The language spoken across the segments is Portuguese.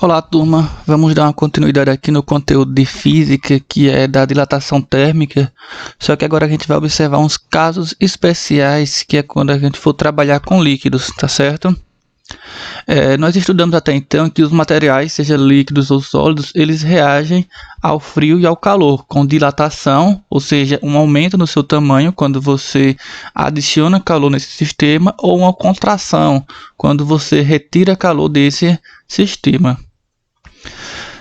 Olá, turma. Vamos dar uma continuidade aqui no conteúdo de física, que é da dilatação térmica. Só que agora a gente vai observar uns casos especiais, que é quando a gente for trabalhar com líquidos, tá certo? Nós estudamos até então que os materiais, seja líquidos ou sólidos, eles reagem ao frio e ao calor, com dilatação, ou seja, um aumento no seu tamanho quando você adiciona calor nesse sistema, ou uma contração, quando você retira calor desse sistema.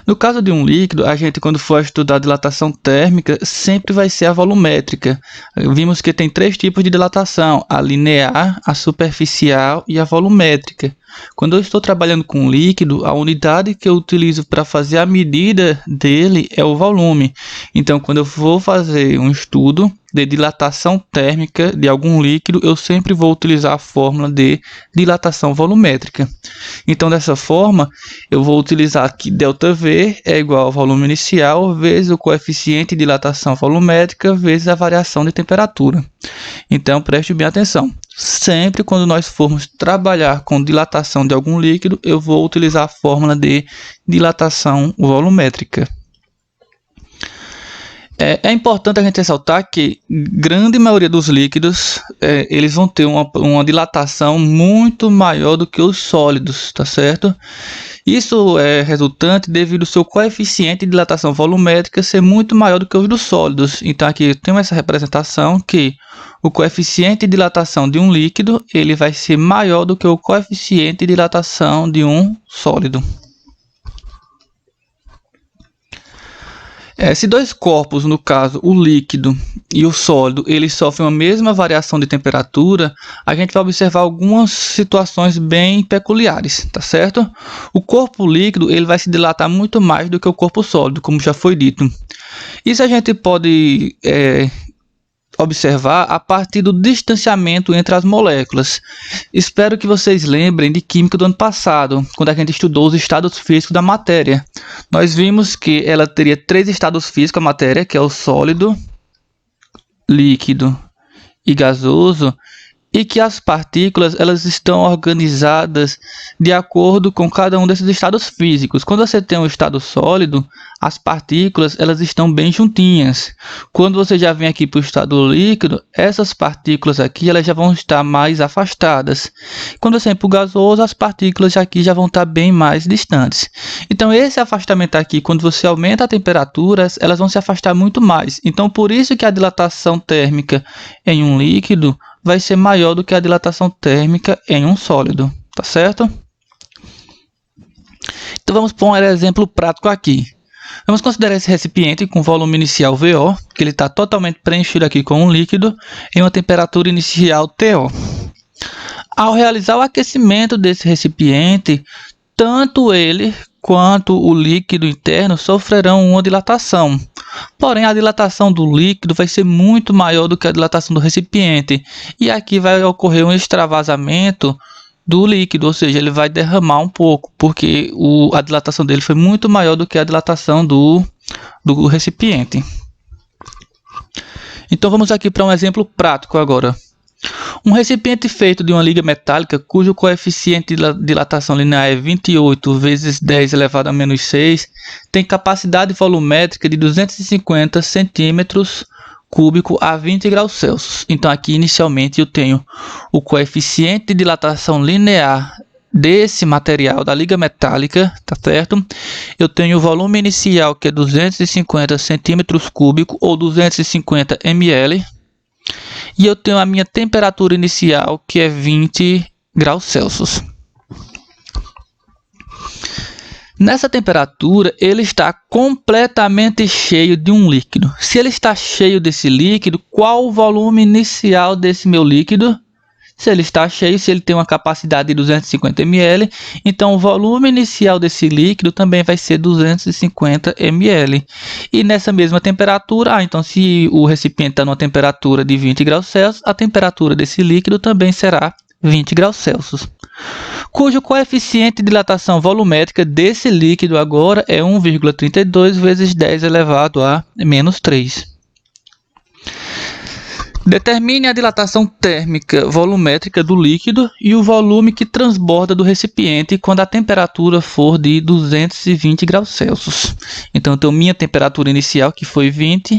No caso de um líquido, a gente, quando for estudar dilatação térmica, sempre vai ser a volumétrica. Vimos que tem três tipos de dilatação: a linear, a superficial e a volumétrica. Quando eu estou trabalhando com líquido, a unidade que eu utilizo para fazer a medida dele é o volume. Então, quando eu vou fazer um estudo de dilatação térmica de algum líquido, eu sempre vou utilizar a fórmula de dilatação volumétrica. Então, dessa forma, eu vou utilizar aqui ΔV é igual ao volume inicial vezes o coeficiente de dilatação volumétrica vezes a variação de temperatura. Então, preste bem atenção. Sempre quando nós formos trabalhar com dilatação de algum líquido, eu vou utilizar a fórmula de dilatação volumétrica. É importante a gente ressaltar que grande maioria dos líquidos eles vão ter uma dilatação muito maior do que os sólidos, tá certo? Isso é resultante devido ao seu coeficiente de dilatação volumétrica ser muito maior do que os dos sólidos. Então aqui tem essa representação que o coeficiente de dilatação de um líquido ele vai ser maior do que o coeficiente de dilatação de um sólido. Se dois corpos, no caso o líquido e o sólido, eles sofrem a mesma variação de temperatura, a gente vai observar algumas situações bem peculiares, tá certo? O corpo líquido ele vai se dilatar muito mais do que o corpo sólido, como já foi dito. Isso a gente pode observar a partir do distanciamento entre as moléculas. Espero que vocês lembrem de química do ano passado, quando a gente estudou os estados físicos da matéria. Nós vimos que ela teria três estados físicos, a matéria, que é o sólido, líquido e gasoso, e que as partículas elas estão organizadas de acordo com cada um desses estados físicos. Quando você tem um estado sólido, as partículas elas estão bem juntinhas. Quando você já vem aqui para o estado líquido, essas partículas aqui elas já vão estar mais afastadas. Quando você vem para o gasoso, as partículas aqui já vão estar bem mais distantes. Então esse afastamento aqui, quando você aumenta a temperatura, elas vão se afastar muito mais. Então por isso que a dilatação térmica em um líquido vai ser maior do que a dilatação térmica em um sólido, tá certo? Então vamos pôr um exemplo prático aqui. Vamos considerar esse recipiente com volume inicial VO, que ele está totalmente preenchido aqui com um líquido, em uma temperatura inicial TO. Ao realizar o aquecimento desse recipiente, tanto ele quanto o líquido interno sofrerão uma dilatação. Porém, a dilatação do líquido vai ser muito maior do que a dilatação do recipiente. E aqui vai ocorrer um extravasamento do líquido, ou seja, ele vai derramar um pouco, porque a dilatação dele foi muito maior do que a dilatação do recipiente. Então vamos aqui para um exemplo prático agora. Um recipiente feito de uma liga metálica cujo coeficiente de dilatação linear é 28 vezes 10 elevado a menos 6 tem capacidade volumétrica de 250 centímetros cúbico a 20 graus Celsius. Então aqui inicialmente eu tenho o coeficiente de dilatação linear desse material da liga metálica, tá certo? Eu tenho o volume inicial que é 250 centímetros cúbico ou 250 ml. E eu tenho a minha temperatura inicial, que é 20 graus Celsius. Nessa temperatura, ele está completamente cheio de um líquido. Se ele está cheio desse líquido, qual o volume inicial desse meu líquido? Se ele está cheio, se ele tem uma capacidade de 250 ml, então o volume inicial desse líquido também vai ser 250 ml. E nessa mesma temperatura, então se o recipiente está numa temperatura de 20 graus Celsius, a temperatura desse líquido também será 20 graus Celsius. Cujo coeficiente de dilatação volumétrica desse líquido agora é 1,32 vezes 10 elevado a menos 3. Determine a dilatação térmica volumétrica do líquido e o volume que transborda do recipiente quando a temperatura for de 220 graus Celsius. Então, eu tenho minha temperatura inicial, que foi 20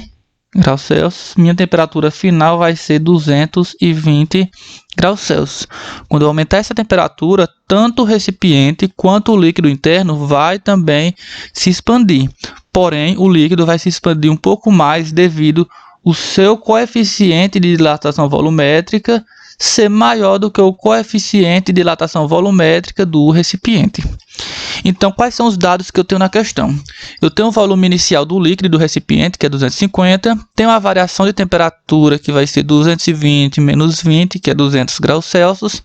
graus Celsius. Minha temperatura final vai ser 220 graus Celsius. Quando eu aumentar essa temperatura, tanto o recipiente quanto o líquido interno vai também se expandir. Porém, o líquido vai se expandir um pouco mais devido o seu coeficiente de dilatação volumétrica ser maior do que o coeficiente de dilatação volumétrica do recipiente. Então, quais são os dados que eu tenho na questão? Eu tenho o volume inicial do líquido do recipiente, que é 250, tenho a variação de temperatura, que vai ser 220 menos 20, que é 200 graus Celsius.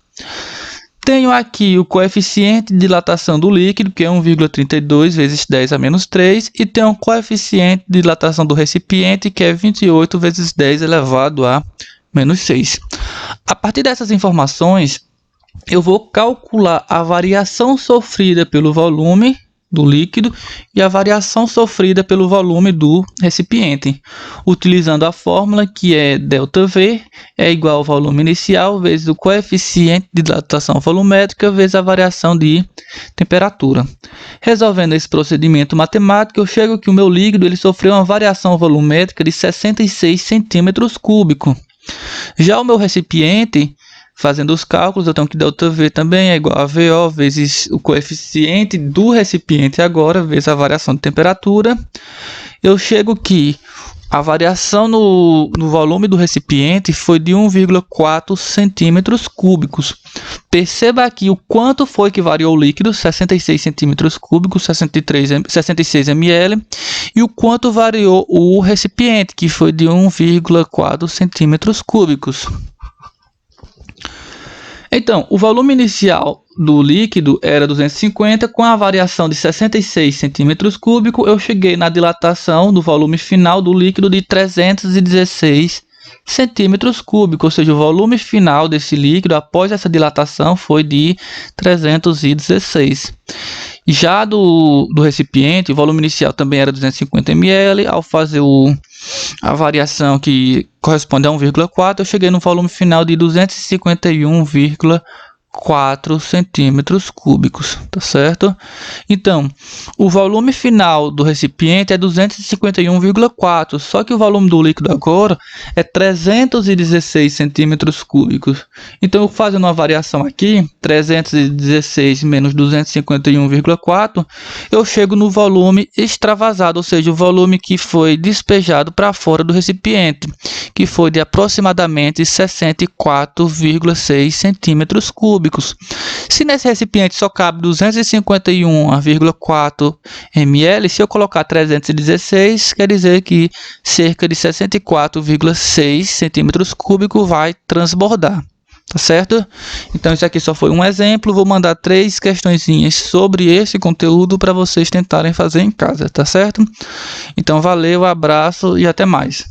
Tenho aqui o coeficiente de dilatação do líquido, que é 1,32 vezes 10 a menos 3, e tenho o coeficiente de dilatação do recipiente, que é 28 vezes 10 elevado a menos 6. A partir dessas informações, eu vou calcular a variação sofrida pelo volume do líquido e a variação sofrida pelo volume do recipiente, utilizando a fórmula que é ΔV é igual ao volume inicial vezes o coeficiente de dilatação volumétrica vezes a variação de temperatura. Resolvendo esse procedimento matemático, eu chego que o meu líquido ele sofreu uma variação volumétrica de 66 centímetros cúbicos. Já o meu recipiente, fazendo os cálculos, eu tenho que ΔV também é igual a VO vezes o coeficiente do recipiente agora, vezes a variação de temperatura. Eu chego que a variação no volume do recipiente foi de 1,4 centímetros cúbicos. Perceba aqui o quanto foi que variou o líquido, 66 centímetros cúbicos, 66 ml, e o quanto variou o recipiente, que foi de 1,4 centímetros cúbicos. Então, o volume inicial do líquido era 250, com a variação de 66 centímetros cúbicos, eu cheguei na dilatação do volume final do líquido de 316 centímetros cúbicos, ou seja, o volume final desse líquido após essa dilatação foi de 316. Já do recipiente, o volume inicial também era 250 ml, ao fazer a variação que corresponde a 1,4, eu cheguei no volume final de 251,4 centímetros cúbicos, tá certo? Então, o volume final do recipiente é 251,4, só que o volume do líquido agora é 316 centímetros cúbicos. Então, fazendo uma variação aqui, 316 menos 251,4, eu chego no volume extravasado, ou seja, o volume que foi despejado para fora do recipiente, que foi de aproximadamente 64,6 centímetros cúbicos. Se nesse recipiente só cabe 251,4 ml, se eu colocar 316, quer dizer que cerca de 64,6 centímetros cúbicos vai transbordar. Tá certo? Então, isso aqui só foi um exemplo. Vou mandar 3 questõezinhas sobre esse conteúdo para vocês tentarem fazer em casa, tá certo? Então, valeu, abraço e até mais.